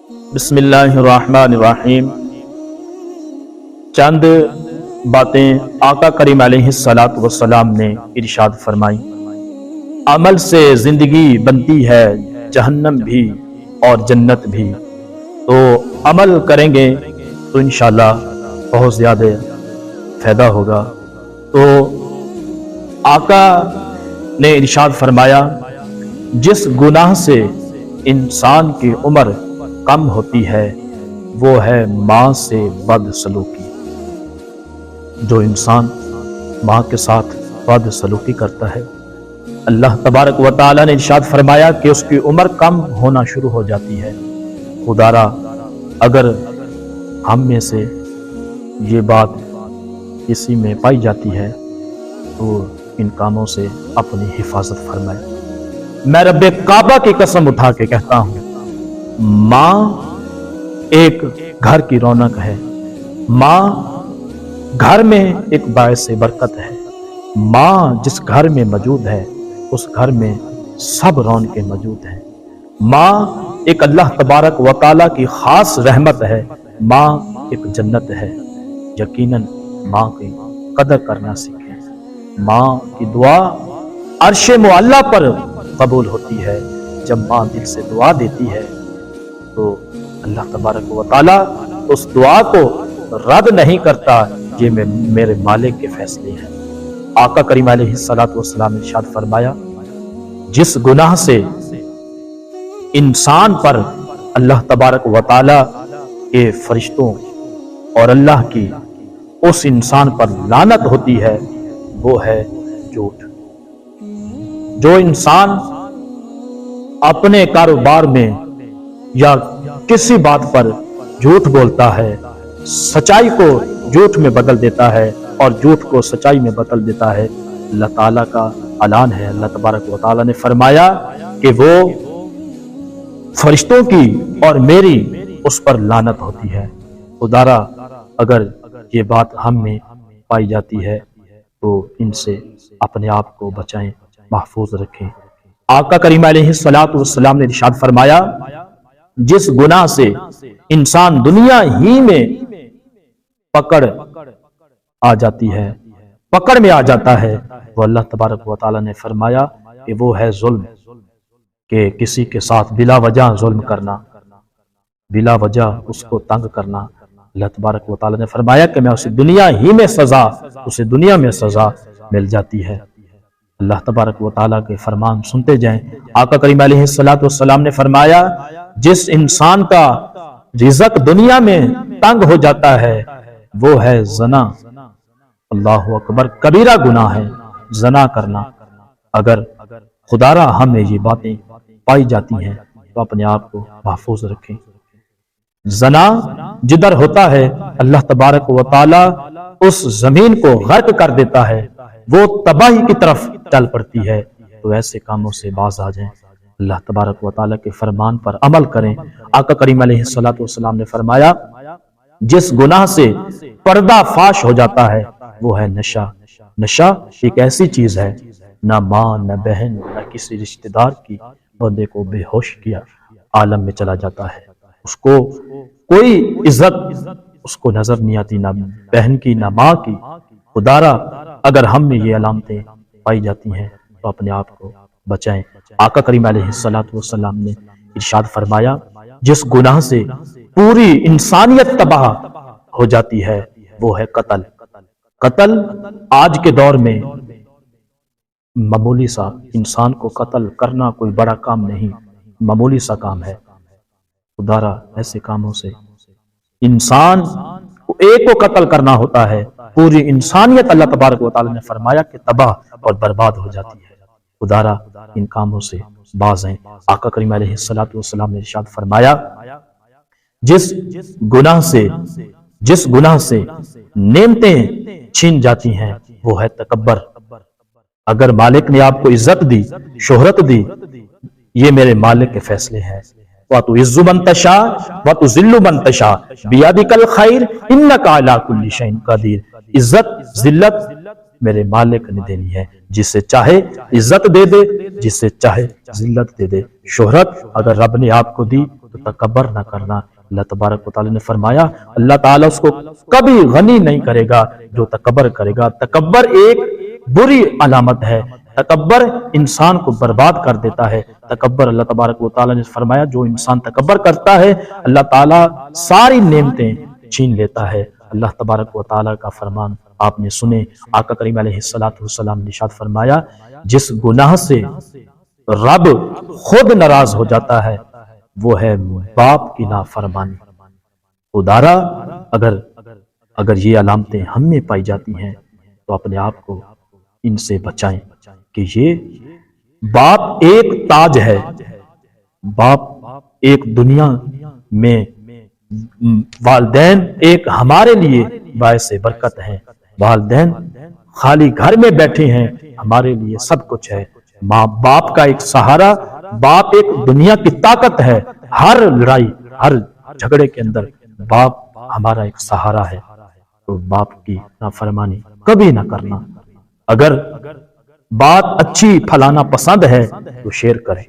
بسم اللہ الرحمن الرحیم۔ چند باتیں آقا کریم علیہ الصلاۃ والسلام نے ارشاد فرمائی۔ عمل سے زندگی بنتی ہے جہنم بھی اور جنت بھی، تو عمل کریں گے تو انشاءاللہ بہت زیادہ فائدہ ہوگا۔ تو آقا نے ارشاد فرمایا، جس گناہ سے انسان کی عمر کم ہوتی ہے وہ ہے ماں سے بد سلوکی۔ جو انسان ماں کے ساتھ بد سلوکی کرتا ہے، اللہ تبارک و تعالی نے ارشاد فرمایا کہ اس کی عمر کم ہونا شروع ہو جاتی ہے۔ خدا را اگر ہم میں سے یہ بات کسی میں پائی جاتی ہے تو ان کاموں سے اپنی حفاظت فرمائے۔ میں رب کعبہ کی قسم اٹھا کے کہتا ہوں، ماں ایک گھر کی رونق ہے، ماں گھر میں ایک باعث برکت ہے۔ ماں جس گھر میں موجود ہے اس گھر میں سب رونقیں موجود ہیں۔ ماں ایک اللہ تبارک و تعالی کی خاص رحمت ہے، ماں ایک جنت ہے۔ یقیناً ماں کی قدر کرنا سیکھیں۔ ماں کی دعا عرش معلیٰ پر قبول ہوتی ہے۔ جب ماں دل سے دعا دیتی ہے تو اللہ تبارک و تعالی اس دعا کو رد نہیں کرتا، یہ میرے مالک کے فیصلے ہیں۔ آقا کریم علیہ الصلاۃ والسلام نے ارشاد فرمایا، جس گناہ سے انسان پر اللہ تبارک و تعالی کے فرشتوں اور اللہ کی اس انسان پر لعنت ہوتی ہے وہ ہے جھوٹ۔ جو انسان اپنے کاروبار میں یا کسی بات پر جھوٹ بولتا ہے، سچائی کو جھوٹ میں بدل دیتا ہے اور جھوٹ کو سچائی میں بدل دیتا ہے، اللہ تعالیٰ کا اعلان ہے، اللہ تبارک و تعالیٰ نے فرمایا کہ وہ فرشتوں کی اور میری اس پر لعنت ہوتی ہے۔ خدارا اگر یہ بات ہم میں پائی جاتی ہے تو ان سے اپنے آپ کو بچائیں، محفوظ رکھیں۔ آقا کریم علیہ الصلاۃ والسلام نے ارشاد فرمایا، جس گناہ سے انسان دنیا ہی میں پکڑ آ جاتی ہے، پکڑ میں آ جاتا ہے، وہ اللہ تبارک و تعالی نے فرمایا کہ وہ ہے ظلم، کہ کسی کے ساتھ بلا وجہ ظلم کرنا، بلا وجہ اس کو تنگ کرنا۔ اللہ تبارک و تعالی نے فرمایا کہ میں اسے دنیا ہی میں سزا مل جاتی ہے۔ اللہ تبارک و تعالیٰ کے فرمان سنتے جائیں۔ آقا کریم علیہ الصلاۃ والسلام نے فرمایا، جس انسان کا رزق دنیا میں تنگ ہو جاتا ہے وہ ہے زنا۔ اللہ اکبر، کبیرہ گناہ ہے زنا کرنا۔ اگر خدارا ہمیں یہ باتیں پائی جاتی ہیں تو اپنے آپ کو محفوظ رکھیں۔ زنا جدھر ہوتا ہے اللہ تبارک و تعالی اس زمین کو غرق کر دیتا ہے، وہ تباہی کی طرف چل پڑتی ہے۔ تو ایسے کاموں سے باز آ جائیں، اللہ تبارک و تعالیٰ کے فرمان پر عمل کریں۔ آقا کریم علیہ الصلاۃ والسلام نے فرمایا، جس گناہ سے پردہ فاش ہو جاتا ہے وہ ہے نشہ۔ نشہ ایک ایسی چیز ہے، نہ ماں نہ بہن نہ کسی رشتہ دار کی بندے کو بے ہوش کیا عالم میں چلا جاتا ہے، اس کو کوئی عزت اس کو نظر نہیں آتی، نہ بہن کی نہ ماں کی۔ خدارا اگر ہم میں یہ علامتیں پائی جاتی ہیں تو اپنے آپ کو بچائیں۔ آقا کریم علیہ الصلاۃ والسلام نے ارشاد فرمایا، جس گناہ سے پوری انسانیت تباہ ہو جاتی ہے وہ ہے قتل۔ قتل آج کے دور میں معمولی سا، انسان کو قتل کرنا کوئی بڑا کام نہیں، معمولی سا کام ہے۔ خدارا ایسے کاموں سے انسان کو ایک کو قتل کرنا ہوتا ہے، پوری انسانیت اللہ تبارک و تعالی نے فرمایا کہ تباہ اور برباد ہو جاتی ہے۔ خدارا ان کاموں سے باز ہیں۔ آقا کریم علیہ الصلاۃ والسلام نے ارشاد فرمایا، جس گناہ سے نعمتیں چھین جاتی ہیں وہ ہے تکبر۔ اگر مالک نے آپ کو عزت دی، شہرت دی، یہ میرے مالک کے فیصلے ہیں۔ وَتُعِزُّ مَن تَشَاءُ وَتُذِلُّ مَن تَشَاءُ بِيَدِكَ الْخَيْرُ إِنَّكَ عَلَىٰ كُلِّ شَيْءٍ قَدِيرٌ۔ عزت ذلت میرے مالک نے دینی ہے، جسے چاہے عزت دے دے، جسے چاہے ذلت دے دے۔ شہرت اگر رب نے آپ کو دی تو تکبر نہ کرنا۔ اللہ تبارک و تعالی نے فرمایا اللہ تعالیٰ اس کو کبھی غنی نہیں کرے گا جو تکبر کرے گا۔ تکبر ایک بری علامت ہے، تکبر انسان کو برباد کر دیتا ہے۔ تکبر اللہ تبارک و تعالی نے فرمایا جو انسان تکبر کرتا ہے اللہ تعالیٰ ساری نعمتیں چھین لیتا ہے۔ اللہ تبارک و تعالی کا فرمان آپ نے سنے، آقا کریم علیہ السلام نے ارشاد فرمایا جس گناہ سے رب خود ناراض ہو جاتا ہے وہ ہے باپ کی نافرمانی۔ خدارا اگر یہ علامتیں ہم میں پائی جاتی ہیں تو اپنے آپ کو ان سے بچائیں کہ یہ باپ ایک تاج ہے، باپ ایک دنیا میں، والدین ایک ہمارے لیے باعث برکت ہیں، والدین خالی گھر میں بیٹھے ہیں ہمارے لیے سب کچھ ہے۔ ماں باپ کا ایک سہارا، باپ ایک دنیا کی طاقت ہے، ہر لڑائی ہر جھگڑے کے اندر باپ ہمارا ایک سہارا ہے۔ تو باپ کی نافرمانی کبھی نہ کرنا۔ اگر بات اچھی پھلانا پسند ہے تو شیئر کریں۔